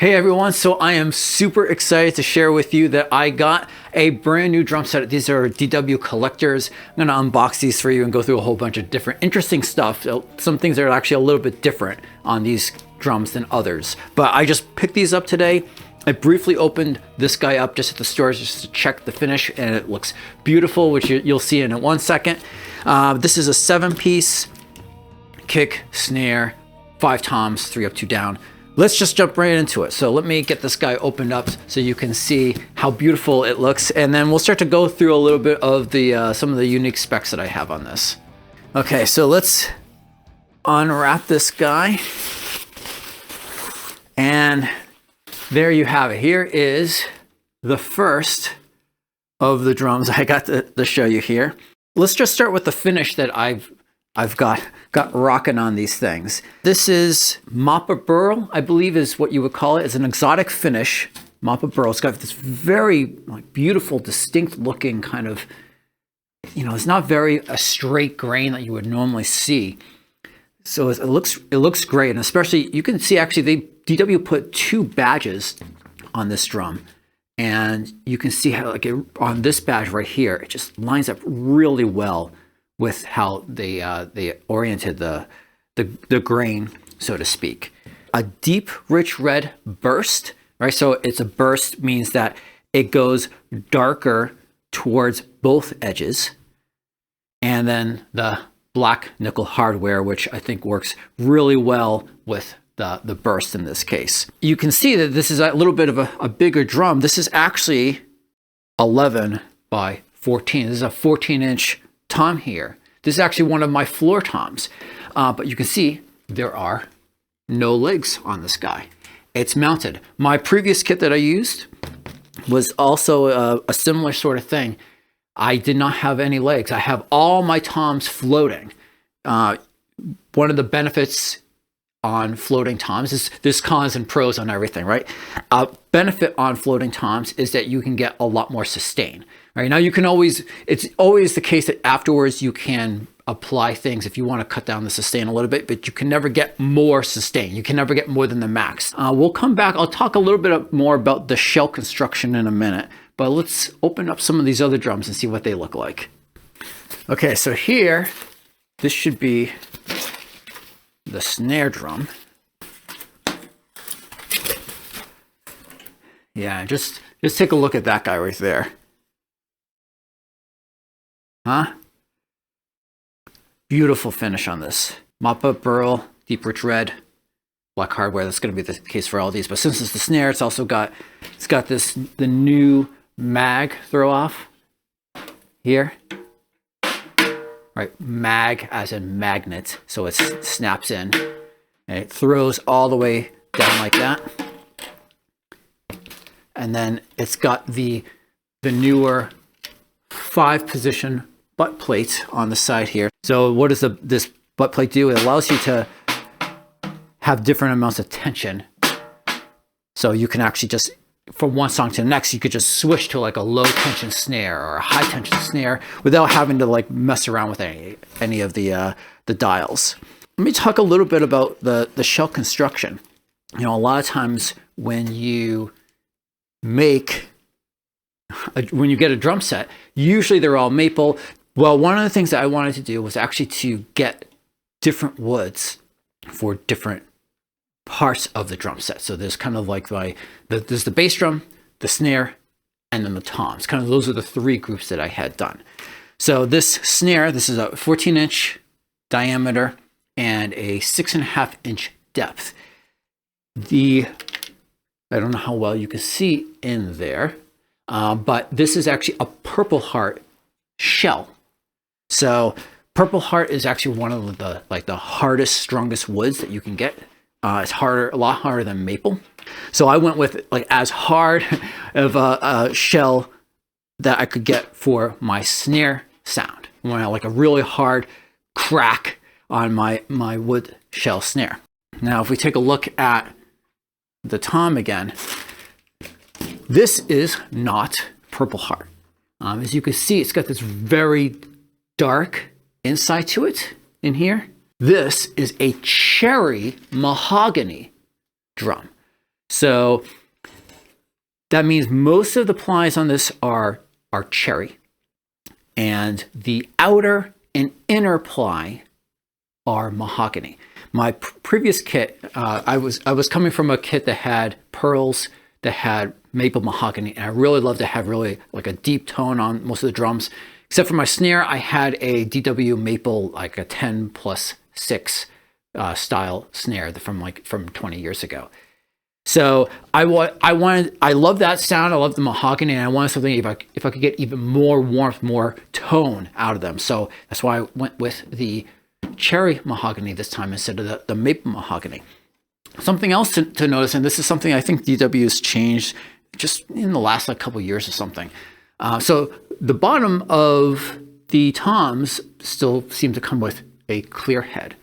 Hey everyone, so I am super excited to share with you that I got a brand new drum set. These are DW collectors. I'm gonna unbox these for you and go through a whole bunch of different interesting stuff. So some things are actually a little bit different on these drums than others. But I just picked these up today. I briefly opened this guy up just at the store just to check the finish, and it looks beautiful, which you'll see in 1 second. This is a 7-piece kick, snare, 5 toms, 3 up, 2 down. Let's just jump right into it. So let me get this guy opened up so you can see how beautiful it looks, and then we'll start to go through a little bit of the some of the unique specs that I have on this. Okay, so let's unwrap this guy, and there you have it. Here is the first of the drums I got to show you here. Let's just start with the finish that I've got rocking on these things. This is Mapa Burl, I believe is what you would call it. It's an exotic finish. Mapa Burl. It's got this very beautiful, distinct looking kind of, it's not very a straight grain that you would normally see. So it looks great, and especially you can see actually DW put 2 badges on this drum, and you can see how on this badge right here, it just lines up really well with how they oriented the grain, so to speak. A deep, rich red burst, right? So it's a burst means that it goes darker towards both edges, and then the black nickel hardware, which I think works really well with the burst in this case. You can see that this is a little bit of a bigger drum. This is actually 11 by 14. This is a 14-inch tom here. This is actually one of my floor toms, but you can see there are no legs on this guy. It's mounted. My previous kit that I used was also a similar sort of thing. I did not have any legs. I have all my toms floating. One of the benefits on floating toms is there's cons and pros on everything, right? Benefit on floating toms is that you can get a lot more sustain. Right now, it's always the case that afterwards you can apply things if you want to cut down the sustain a little bit, but you can never get more sustain. You can never get more than the max. We'll come back. I'll talk a little bit more about the shell construction in a minute, but let's open up some of these other drums and see what they look like. Okay, so here, this should be the snare drum. Yeah, just take a look at that guy right there. Huh? Beautiful finish on this. Mapa Burl, deep rich red, black hardware. That's going to be the case for all these. But since it's the snare, it's got the new mag throw off here. Right, mag as in magnet, so it snaps in and it throws all the way down like that. And then it's got the newer 5-position butt plate on the side here. So what does this butt plate do? It allows you to have different amounts of tension. So you can actually just, from one song to the next, you could just switch to like a low tension snare or a high tension snare without having to mess around with any of the dials. Let me talk a little bit about the shell construction. A lot of times when you get a drum set, usually they're all maple. Well, one of the things that I wanted to do was actually to get different woods for different parts of the drum set. So there's kind of like there's the bass drum, the snare, and then the toms. Kind of those are the 3 groups that I had done. So this snare, this is a 14-inch diameter and a 6.5-inch depth. I don't know how well you can see in there, but this is actually a purpleheart shell. So purpleheart is actually one of the hardest, strongest woods that you can get. It's a lot harder than maple. So I went with as hard of a shell that I could get for my snare sound. I want a really hard crack on my wood shell snare. Now, if we take a look at the tom again, this is not purpleheart. As you can see, it's got this very dark inside to it in here. This is a cherry mahogany drum. So that means most of the plies on this are cherry, and the outer and inner ply are mahogany. My previous kit, I was coming from a kit that had pearls, that had maple mahogany, and I really love to have really like a deep tone on most of the drums. Except for my snare, I had a DW maple, like a 10+6 style snare from 20 years ago. So I love that sound. I love the mahogany, and I wanted something if I could get even more warmth, more tone out of them. So that's why I went with the cherry mahogany this time instead of the maple mahogany. Something else to notice, and this is something I think DW has changed just in the last couple of years or something. So the bottom of the toms still seem to come with a clear head,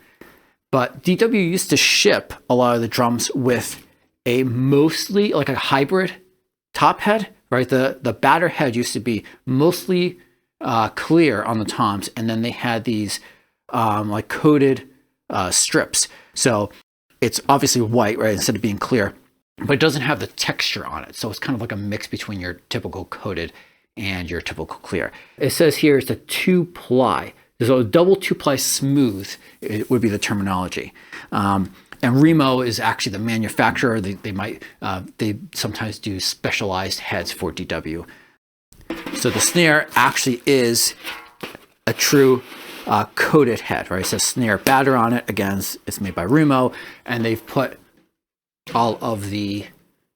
but DW used to ship a lot of the drums with a mostly like a hybrid top head, right? The batter head used to be mostly clear on the toms, and then they had these like coated strips. So it's obviously white, right, instead of being clear, but it doesn't have the texture on it. So it's kind of like a mix between your typical coated and your typical clear. It says here it's a 2-ply. So a double 2-ply smooth, it would be the terminology. And Remo is actually the manufacturer. They sometimes do specialized heads for DW. So the snare actually is a true coated head, right? It says snare batter on it. Again, it's made by Remo, and they've put all of the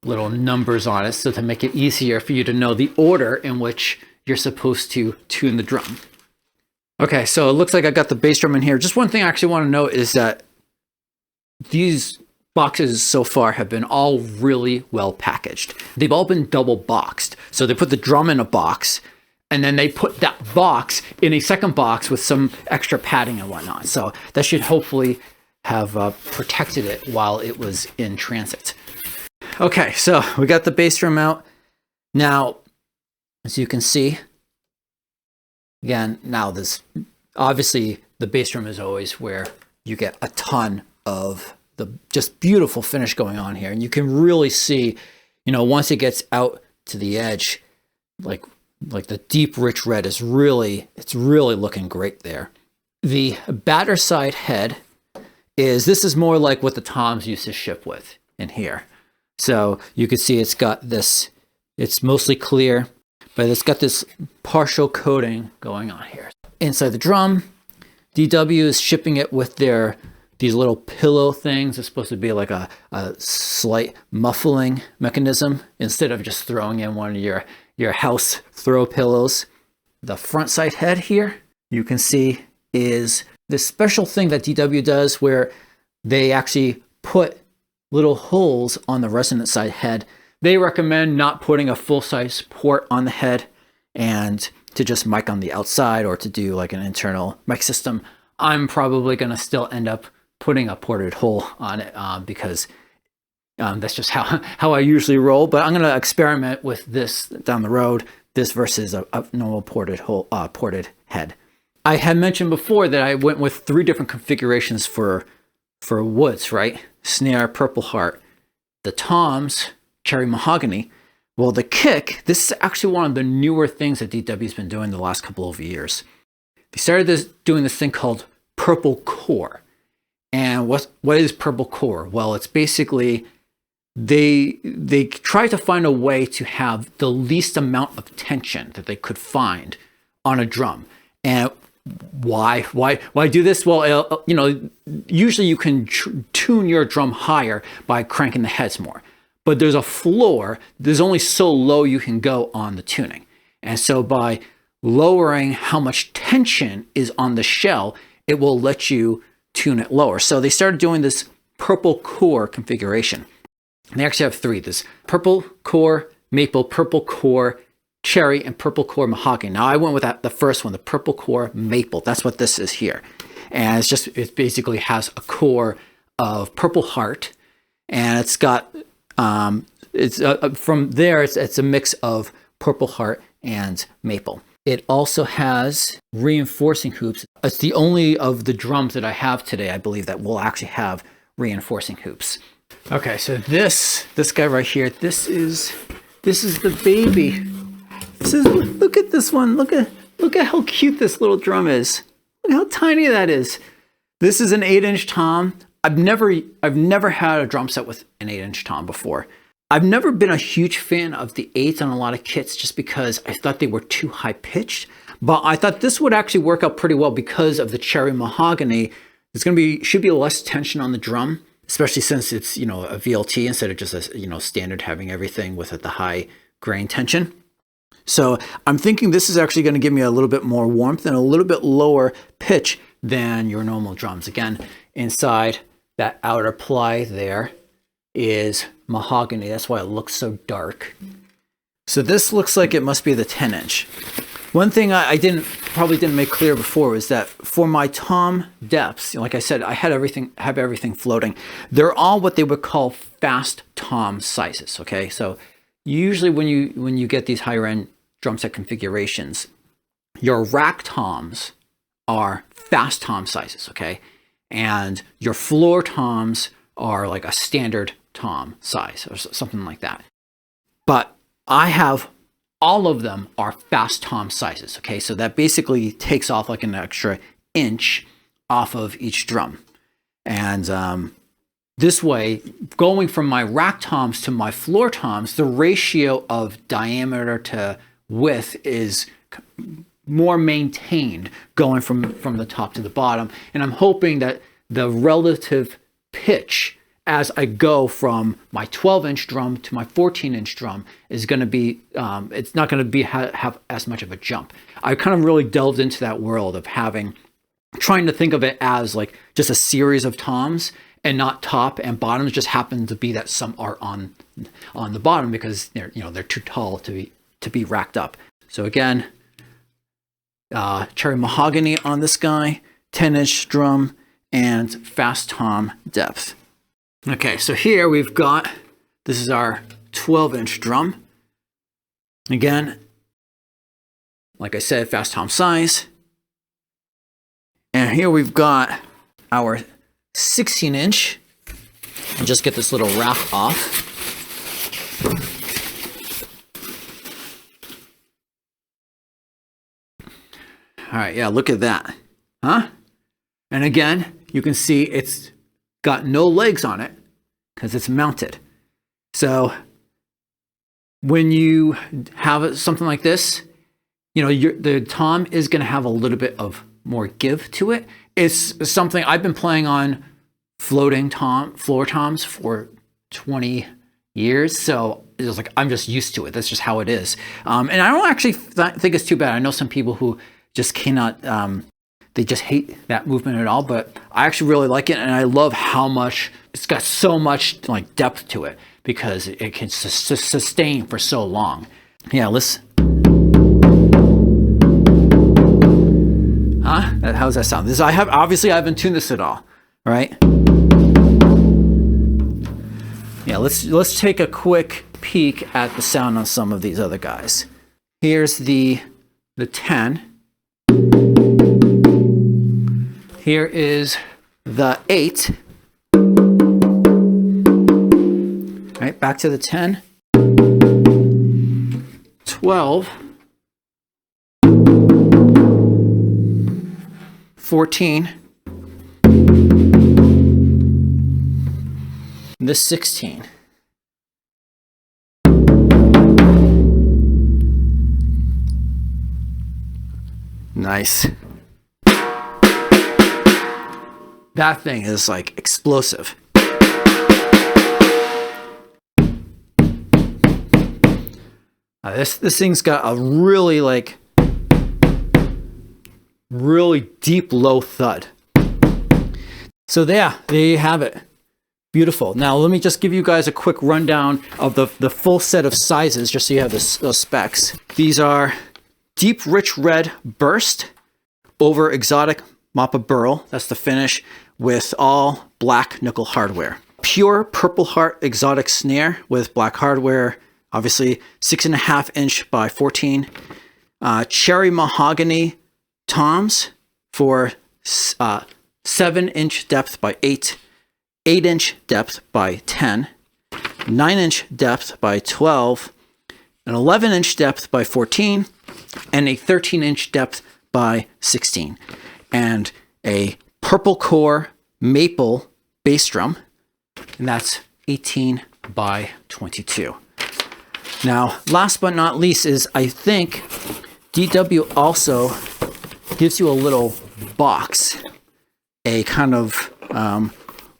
little numbers on it so to make it easier for you to know the order in which you're supposed to tune the drum. Okay, so it looks like I got the bass drum in here. Just one thing I actually want to note is that these boxes so far have been all really well packaged. They've all been double boxed. So they put the drum in a box, and then they put that box in a second box with some extra padding and whatnot. So that should hopefully have protected it while it was in transit. Okay, so we got the bass drum out. Now, as you can see, again, now this, obviously the bass drum is always where you get a ton of the just beautiful finish going on here. And you can really see, once it gets out to the edge, like the deep rich red it's really looking great there. The batter side head this is more like what the toms used to ship with in here. So you can see it's got this, it's mostly clear, but it's got this partial coating going on here. Inside the drum, DW is shipping it with these little pillow things. It's supposed to be like a slight muffling mechanism instead of just throwing in one of your house throw pillows. The front side head here, you can see, is this special thing that DW does where they actually put little holes on the resonant side head. They recommend not putting a full-size port on the head and to just mic on the outside or to do like an internal mic system. I'm probably going to still end up putting a ported hole on it because that's just how I usually roll. But I'm going to experiment with this down the road, this versus a normal ported head. I had mentioned before that I went with 3 different configurations for woods, right? Snare, purpleheart, the toms, cherry mahogany. Well, the kick, this is actually one of the newer things that DW's been doing the last couple of years. They started doing this thing called purple core. And what is purple core? Well, it's basically they try to find a way to have the least amount of tension that they could find on a drum. And why do this? Well, usually you can tune your drum higher by cranking the heads more, but there's a floor. There's only so low you can go on the tuning. And so by lowering how much tension is on the shell, it will let you tune it lower. So they started doing this purple core configuration. And they actually have 3. This purple core maple, purple core cherry, and purple core mahogany. Now I went with the first one, the purple core maple. That's what this is here. And it basically has a core of purple heart, and it's got from there it's a mix of purple heart and maple. It also has reinforcing hoops. It's the only of the drums that I have today, I believe, that will actually have reinforcing hoops. Okay, so this guy right here, this is the baby. Look at this one. Look at how cute this little drum is. Look how tiny that is. This is an 8-inch tom. I've never had a drum set with an 8-inch tom before. I've never been a huge fan of the 8s on a lot of kits just because I thought they were too high pitched. But I thought this would actually work out pretty well because of the cherry mahogany. Should be less tension on the drum, especially since it's, you know, a VLT instead of just a, you know, standard having everything with the high grain tension. So I'm thinking this is actually going to give me a little bit more warmth and a little bit lower pitch than your normal drums. Again, inside that outer ply there is mahogany. That's why it looks so dark. So this looks like it must be the 10-inch. One thing I probably didn't make clear before was that for my tom depths, you know, like I said, I have everything floating. They're all what they would call fast tom sizes. Okay, so usually when you get these higher end drum set configurations, your rack toms are fast tom sizes. Okay, and your floor toms are like a standard tom size or something like that. But I have all of them are fast tom sizes. Okay, so that basically takes off like an extra inch off of each drum. And this way, going from my rack toms to my floor toms, the ratio of diameter to width is more maintained going from the top to the bottom. And I'm hoping that the relative pitch as I go from my 12-inch drum to my 14-inch drum is going to be, it's not going to be have as much of a jump. I kind of really delved into that world of trying to think of it as like just a series of toms and not top and bottoms. Just happen to be that some are on the bottom because they're too tall to be racked up. So again, cherry mahogany on this guy, 10-inch drum, and fast tom depth. Okay, so here we've got, this is our 12-inch drum. Again, like I said, fast tom size. And here we've got our 16-inch. And just get this little wrap off. All right, yeah, look at that. Huh? And again, you can see it's got no legs on it because it's mounted. So when you have something like this, the tom is going to have a little bit of more give to it. It's something I've been playing on floor toms for 20 years. So it's like, I'm just used to it. That's just how it is. And I don't actually think it's too bad. I know some people who just cannot, they just hate that movement at all, but I actually really like it. And I love how much, it's got so much like depth to it because it can sustain for so long. Yeah, let's, how does that sound? I haven't tuned this at all, right? Yeah, let's take a quick peek at the sound on some of these other guys. Here's the 10. Here is the 8. All right, back to the 10. 12. 14. The 16. Nice. That thing is like explosive. This thing's got a really deep low thud. So there you have it. Beautiful. Now let me just give you guys a quick rundown of the full set of sizes just so you have those specs. These are deep rich red burst over exotic Mapa Burl. That's the finish with all black nickel hardware. Pure purple heart exotic snare with black hardware. Obviously 6.5 inch by 14. Cherry mahogany toms for 7 inch depth by 8. 8-inch depth by 10, 9-inch depth by 12, an 11-inch depth by 14, and a 13-inch depth by 16, and a purple core maple bass drum, and that's 18 by 22. Now, last but not least is, I think DW also gives you a little box, a kind of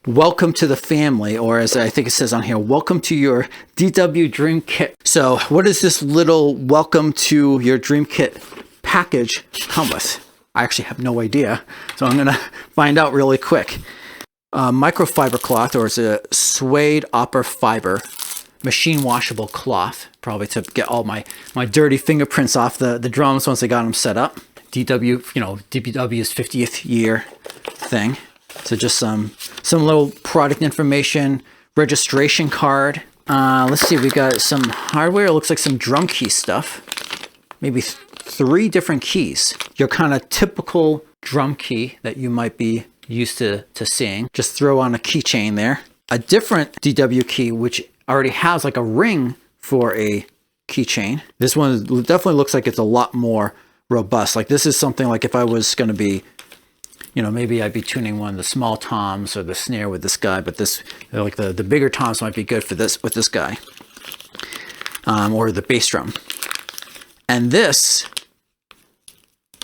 welcome to the family, or as I think it says on here, welcome to your DW Dream Kit. So what does this little welcome to your Dream Kit package come with? I actually have no idea, so I'm gonna find out really quick. Microfiber cloth, or it's a suede opera fiber machine washable cloth, probably to get all my dirty fingerprints off the drums once I got them set up. DW, DW's 50th year thing. So just some little product information, registration card. Let's see, we got some hardware. It looks like some drum key stuff. Maybe 3 different keys. Your kind of typical drum key that you might be used to seeing. Just throw on a keychain there. A different DW key, which already has like a ring for a keychain. This one definitely looks like it's a lot more robust. Like this is something like if I was going to be, maybe I'd be tuning one of the small toms or the snare with this guy, but this, like the bigger toms might be good for this with this guy, or the bass drum. And this,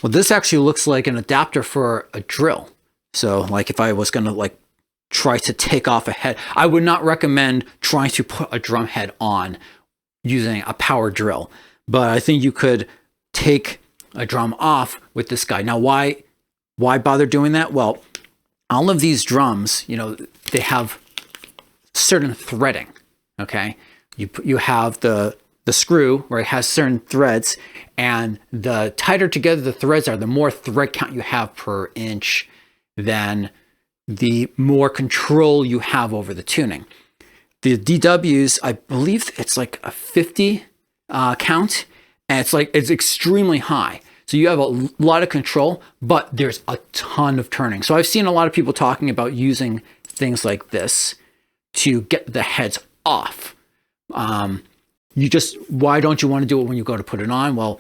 well, this actually looks like an adapter for a drill. So like if I was going to like try to take off a head, I would not recommend trying to put a drum head on using a power drill, but I think you could take a drum off with this guy. Now, why bother doing that? Well, all of these drums, they have certain threading. Okay, you have the screw where it has certain threads, and the tighter together the threads are, the more thread count you have per inch, then the more control you have over the tuning. The DWs, I believe it's like a 50 count, and it's extremely high. So you have a lot of control, but there's a ton of turning. So I've seen a lot of people talking about using things like this to get the heads off. Why don't you want to do it when you go to put it on? Well,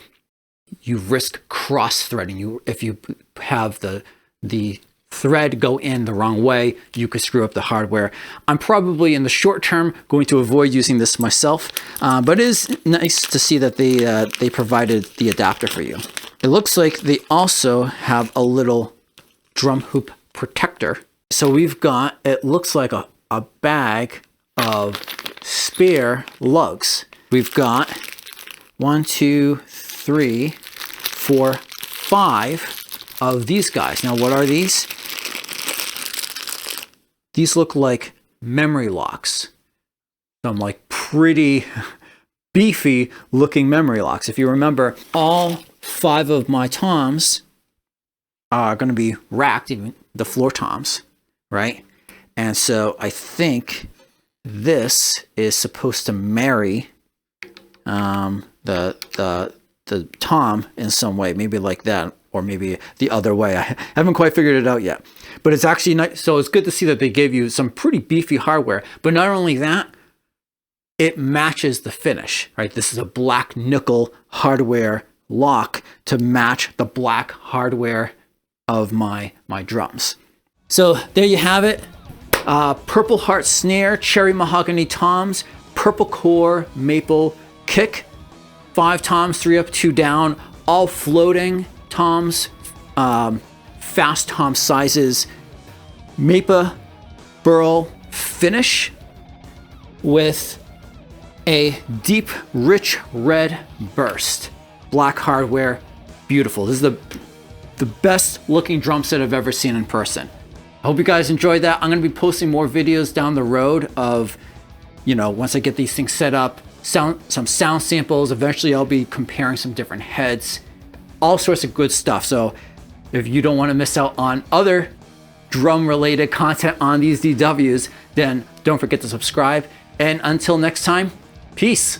you risk cross threading. If you have the thread go in the wrong way, you could screw up the hardware. I'm probably in the short term going to avoid using this myself, but it is nice to see that they provided the adapter for you. It looks like they also have a little drum hoop protector. So we've got, it looks like a bag of spare lugs. We've got 1, 2, 3, 4, 5 of these guys. Now, what are these? These look like memory locks. Some like pretty beefy looking memory locks. If you remember, all 5 of my toms are going to be racked, even the floor toms, right? And so I think this is supposed to marry the tom in some way, maybe like that, or maybe the other way. I haven't quite figured it out yet, but it's actually nice. So it's good to see that they gave you some pretty beefy hardware, but not only that, it matches the finish, right? This is a black nickel hardware lock to match the black hardware of my drums. So there you have it. Purple Heart snare, cherry mahogany toms, purple core maple kick, 5 toms, 3 up, 2 down, all floating toms, fast tom sizes, Mapa Burl finish with a deep, rich red burst. Black hardware, beautiful. This is the best looking drum set I've ever seen in person. I hope you guys enjoyed that. I'm going to be posting more videos down the road of, once I get these things set up, some sound samples. Eventually I'll be comparing some different heads, all sorts of good stuff. So if you don't want to miss out on other drum related content on these DWs, then don't forget to subscribe. And until next time, peace.